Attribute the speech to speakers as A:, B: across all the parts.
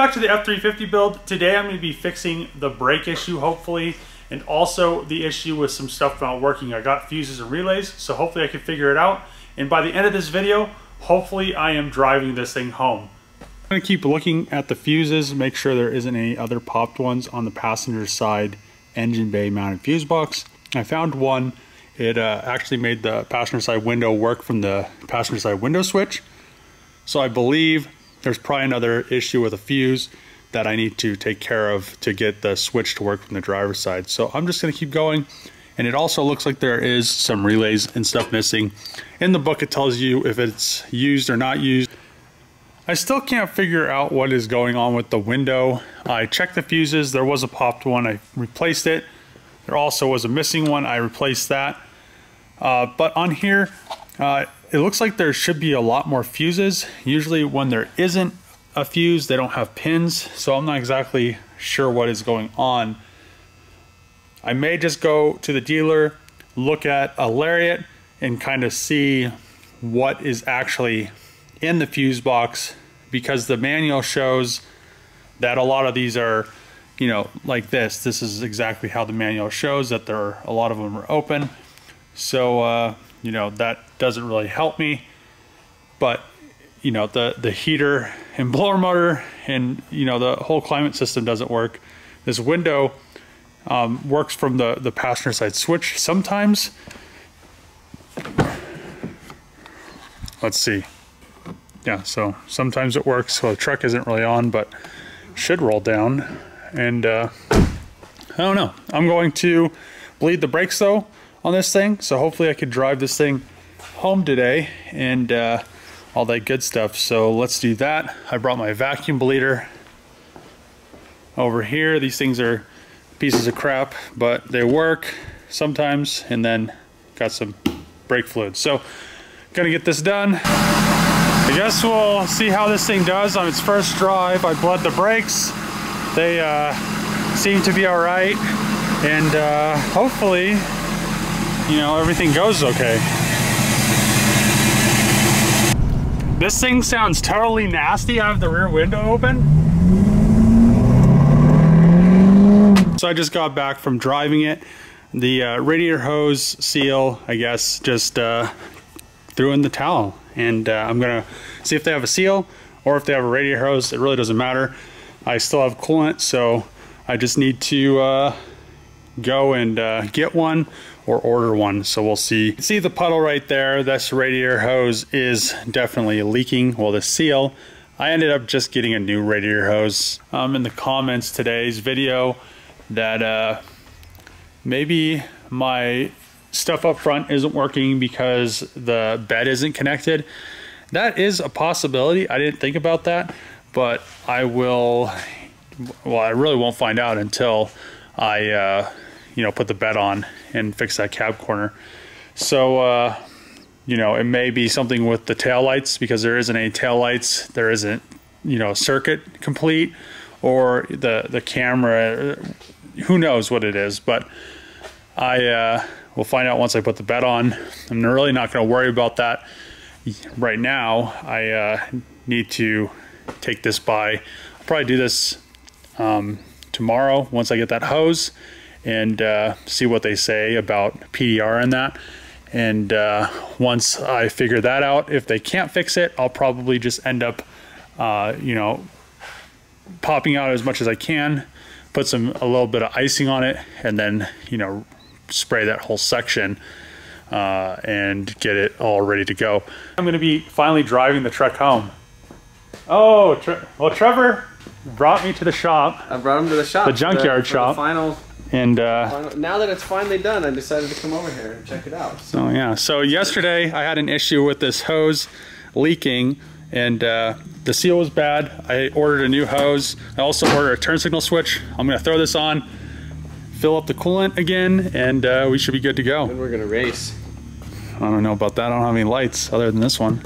A: back to the F350 build. Today I'm going to be fixing the brake issue, hopefully, and also the issue with some stuff not working. I got fuses and relays, so hopefully I can figure it out. And by the end of this video, hopefully I am driving this thing home. I'm going to keep looking at the fuses, make sure there isn't any other popped ones on the passenger side engine bay mounted fuse box. I found one. It actually made the passenger side window work from the passenger side window switch. So I believe there's probably another issue with a fuse that I need to take care of to get the switch to work from the driver's side. So I'm just going to keep going. And it also looks like there is some relays and stuff missing. In the book it tells you if it's used or not used. I still can't figure out what is going on with the window. I checked the fuses. There was a popped one. I replaced it. There also was a missing one. I replaced that. But on here, it looks like there should be a lot more fuses. Usually when there isn't a fuse, they don't have pins, so I'm not exactly sure what is going on. I may just go to the dealer, look at a lariat, and kind of see what is actually in the fuse box, because the manual shows that a lot of these are, you know, like this. This is exactly how the manual shows, that a lot of them are open. So, you know, that doesn't really help me. But, you know, the heater and blower motor and, you know, the whole climate system doesn't work. This window works from the passenger side switch sometimes. Let's see. Yeah, so sometimes it works. So the truck isn't really on, but should roll down. And I don't know. I'm going to bleed the brakes though on this thing, so hopefully I could drive this thing home today and all that good stuff. So let's do that. I brought my vacuum bleeder over here. These things are pieces of crap, but they work sometimes. And then got some brake fluid. So gonna get this done. I guess we'll see how this thing does on its first drive. I bled the brakes. They seem to be all right, and hopefully, you know, everything goes okay. This thing sounds totally nasty. I have the rear window open. So I just got back from driving it. The radiator hose seal, I guess, just threw in the towel. And I'm gonna see if they have a seal or if they have a radiator hose. It really doesn't matter. I still have coolant, so I just need to go and get one or order one. So we'll see. See the puddle right there? This radiator hose is definitely leaking. Well, the seal, I ended up just getting a new radiator hose. In the comments today's video that maybe my stuff up front isn't working because the bed isn't connected. That is a possibility. I didn't think about that, but I will, well, I really won't find out until I you know, put the bed on and fix that cab corner. So you know, it may be something with the tail lights, because there isn't any tail lights. There isn't, you know, circuit complete, or the camera, who knows what it is. But I we'll find out once I put the bed on. I'm really not going to worry about that right now. I need to take this by. I'll probably do this tomorrow once I get that hose, and see what they say about PDR and that. And once I figure that out, if they can't fix it, I'll probably just end up, you know, popping out as much as I can, put a little bit of icing on it, and then, you know, spray that whole section and get it all ready to go. I'm going to be finally driving the truck home. Oh, well, Trevor brought me to the shop. I brought him to the shop. The Junkyard shop. And
B: now that it's finally done, I decided to come over here and check it out.
A: So yeah, so yesterday I had an issue with this hose leaking, and the seal was bad. I ordered a new hose. I also ordered a turn signal switch. I'm gonna throw this on, fill up the coolant again, and we should be good to go.
B: And we're gonna race.
A: I don't know about that. I don't have any lights other than this one.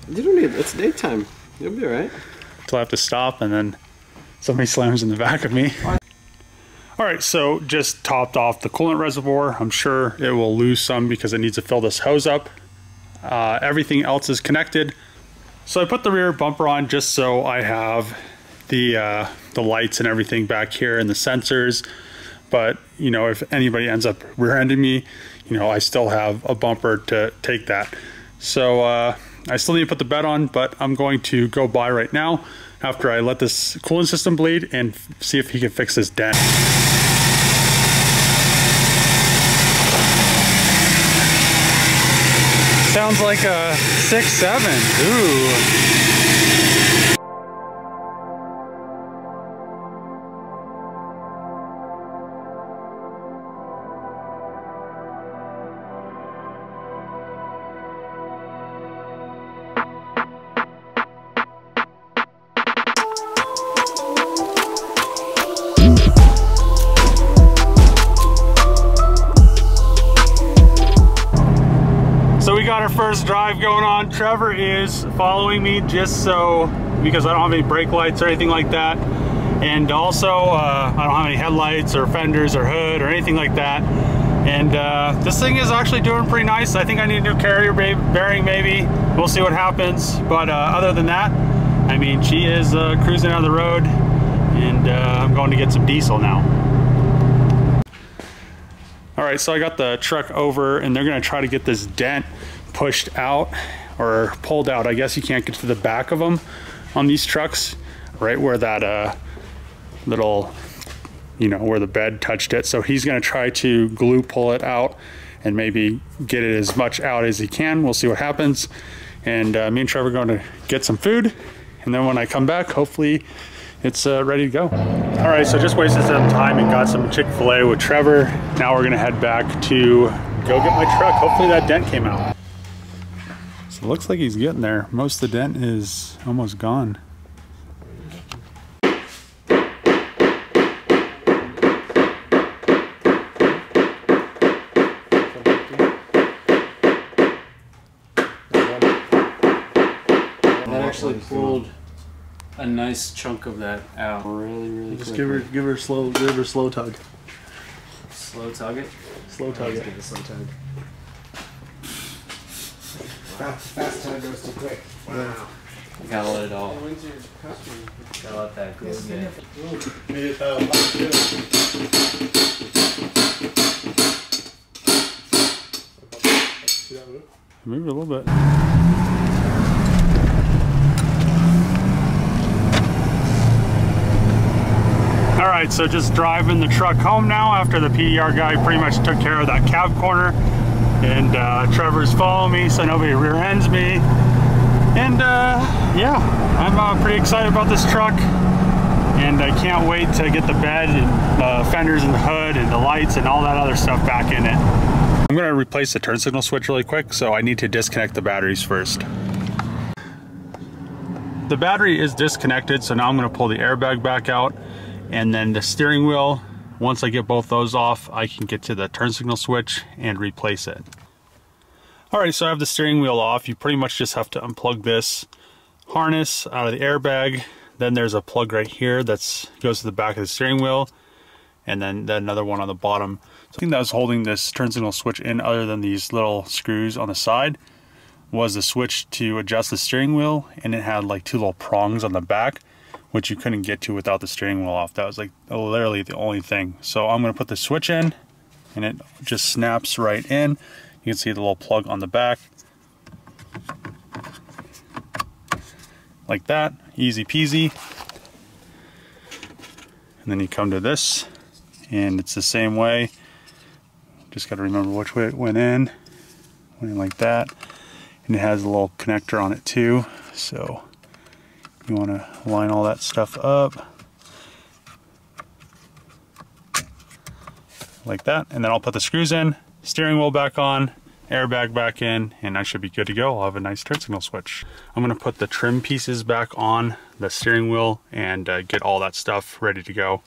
B: You don't need, it's daytime. You'll be all right.
A: Until I have to stop and then somebody slams in the back of me. All right, so just topped off the coolant reservoir. I'm sure it will lose some because it needs to fill this hose up. Everything else is connected. So I put the rear bumper on just so I have the lights and everything back here and the sensors. But, you know, if anybody ends up rear-ending me, you know, I still have a bumper to take that. So I still need to put the bed on, but I'm going to go by right now after I let this coolant system bleed and see if he can fix this dent. Sounds like a 6.7. Ooh. Our first drive going on. Trevor is following me just so, because I don't have any brake lights or anything like that, and also I don't have any headlights or fenders or hood or anything like that. And this thing is actually doing pretty nice. I think I need a new carrier bearing maybe. We'll see what happens, but other than that, I mean, she is cruising down the road, and I'm going to get some diesel now. All right, so I got the truck over, and they're gonna try to get this dent pushed out or pulled out. I guess you can't get to the back of them on these trucks, right where that little, you know, where the bed touched it. So he's gonna try to glue pull it out and maybe get it as much out as he can. We'll see what happens. And me and Trevor are going to get some food, and then when I come back, hopefully it's ready to go. All right, so just wasted some time and got some Chick-fil-A with Trevor. Now we're gonna head back to go get my truck. Hopefully that dent came out. So it looks like he's getting there. Most of the dent is almost gone.
C: That actually pulled a nice chunk of that out. Really
B: just give her a slow tug.
C: Slow tug it?
B: Slow tug it. Give it a slow tug. Fast tug goes too quick. Wow.
C: You gotta let it all. Gotta let that go again.
A: Move it a little bit. All right, so just driving the truck home now after the PDR guy pretty much took care of that cab corner. And Trevor's following me so nobody rear ends me. And yeah, I'm pretty excited about this truck. And I can't wait to get the bed and fenders and the hood and the lights and all that other stuff back in it. I'm gonna replace the turn signal switch really quick, so I need to disconnect the batteries first. The battery is disconnected, so now I'm gonna pull the airbag back out. And then the steering wheel, once I get both those off, I can get to the turn signal switch and replace it. All right, so I have the steering wheel off. You pretty much just have to unplug this harness out of the airbag. Then there's a plug right here that goes to the back of the steering wheel, and then another one on the bottom. So the thing that was holding this turn signal switch in, other than these little screws on the side, was the switch to adjust the steering wheel, and it had like two little prongs on the back, which you couldn't get to without the steering wheel off. That was like literally the only thing. So I'm gonna put the switch in, and it just snaps right in. You can see the little plug on the back. Like that, easy peasy. And then you come to this, and it's the same way. Just gotta remember which way it went in like that. And it has a little connector on it too. So you want to line all that stuff up like that, and then I'll put the screws in, steering wheel back on, airbag back in, and I should be good to go. I'll have a nice turn signal switch. I'm going to put the trim pieces back on the steering wheel and get all that stuff ready to go.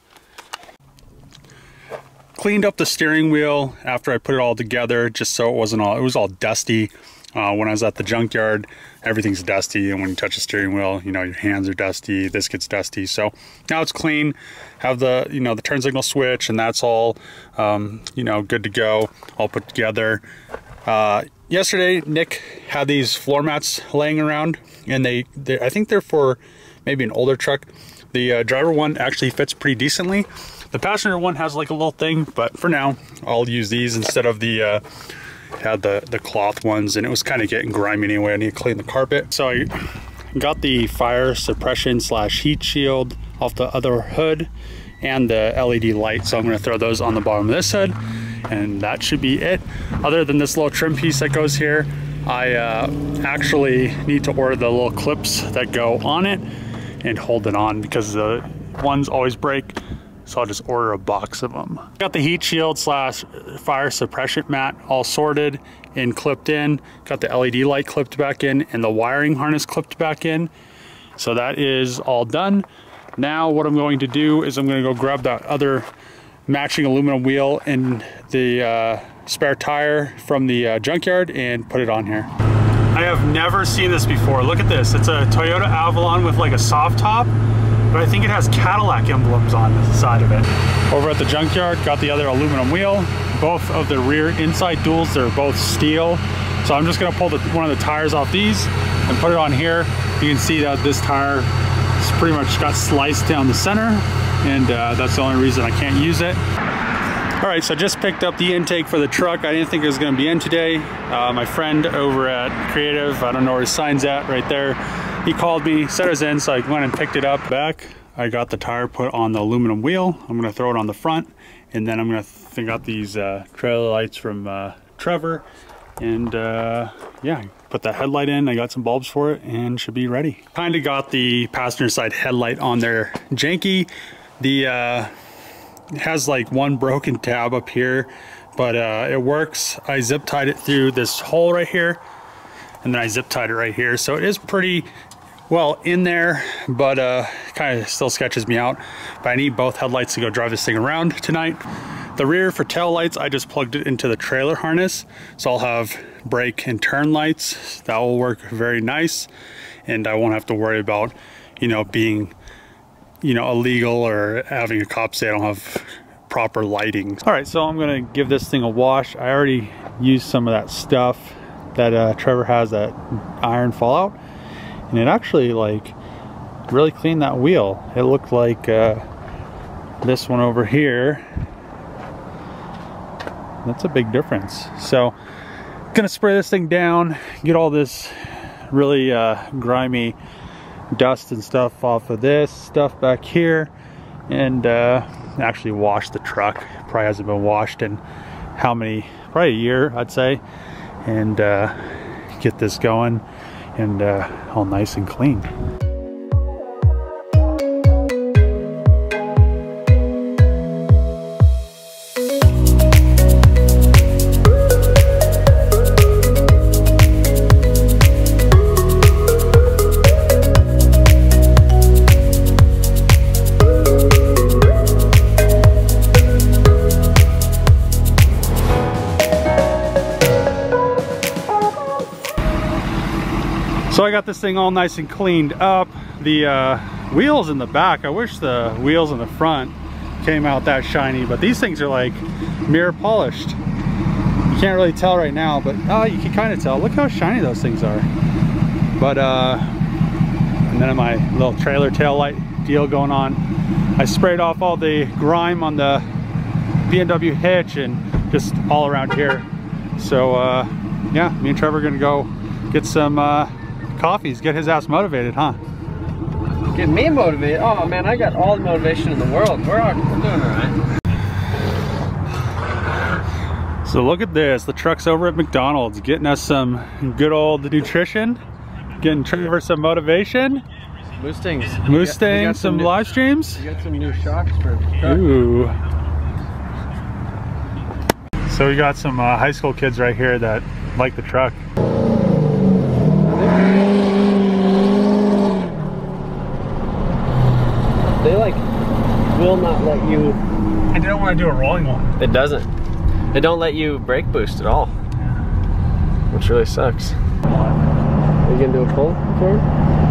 A: Cleaned up the steering wheel after I put it all together, just so it was all dusty. When I was at the junkyard, everything's dusty, and when you touch the steering wheel, you know, your hands are dusty, this gets dusty. So now it's clean. Have the, you know, the turn signal switch, and that's all, you know, good to go, all put together. Yesterday, Nick had these floor mats laying around, and I think they're for maybe an older truck. The driver one actually fits pretty decently. The passenger one has like a little thing, but for now, I'll use these instead of the had the cloth ones, and it was kind of getting grimy anyway. I need to clean the carpet. So I got the fire suppression / heat shield off the other hood and the LED light. So I'm gonna throw those on the bottom of this hood, and that should be it. Other than this little trim piece that goes here, I actually need to order the little clips that go on it and hold it on, because the ones always break. So I'll just order a box of them. Got the heat shield / fire suppression mat all sorted and clipped in. Got the LED light clipped back in and the wiring harness clipped back in. So that is all done. Now what I'm going to do is I'm going to go grab that other matching aluminum wheel and the spare tire from the junkyard and put it on here. I have never seen this before. Look at this. It's a Toyota Avalon with like a soft top, but I think it has Cadillac emblems on the side of it. Over at the junkyard, got the other aluminum wheel. Both of the rear inside duals, they're both steel. So I'm just gonna pull one of the tires off these and put it on here. You can see that this tire is pretty much got sliced down the center, and that's the only reason I can't use it. All right, so I just picked up the intake for the truck. I didn't think it was gonna be in today. My friend over at Creative, I don't know where his sign's at, right there. He called me, said it was in, so I went and picked it up. Back, I got the tire put on the aluminum wheel. I'm gonna throw it on the front, and then I'm gonna think out these trailer lights from Trevor, and yeah, put the headlight in. I got some bulbs for it, and should be ready. Kinda got the passenger side headlight on there janky. The it has like one broken tab up here, but it works. I zip tied it through this hole right here, and then I zip tied it right here. So it is pretty well in there, but kind of still sketches me out. But I need both headlights to go drive this thing around tonight. The rear for tail lights, I just plugged it into the trailer harness. So I'll have brake and turn lights. That will work very nice. And I won't have to worry about, you know, being, you know, illegal or having a cop say I don't have proper lighting. All right, so I'm gonna give this thing a wash. I already used some of that stuff that Trevor has, that iron fallout, and it actually like really cleaned that wheel. It looked like this one over here. That's a big difference. So gonna spray this thing down, get all this really grimy dust and stuff off of this stuff back here, and actually wash the truck. Probably hasn't been washed in how many, probably a year I'd say, and get this going and all nice and clean. So I got this thing all nice and cleaned up. The wheels in the back, I wish the wheels in the front came out that shiny, but these things are like mirror polished. You can't really tell right now, but you can kind of tell. Look how shiny those things are. But and then my little trailer tail light deal going on. I sprayed off all the grime on the BMW hitch and just all around here. So yeah, me and Trevor are gonna go get some coffees, get his ass motivated, huh?
B: Get me motivated? Oh man, I got all the motivation in the world. We're doing all right.
A: So look at this, the truck's over at McDonald's getting us some good old nutrition, getting Trevor some motivation.
B: Mustangs.
A: Mustang, some live streams.
B: You got some new shocks for the truck.
A: Ooh. So we got some high school kids right here that like the truck.
B: They like will not let you.
A: I don't want to do a rolling one.
B: It doesn't. They don't let you brake boost at all, which really sucks. Are you gonna do a pull for him?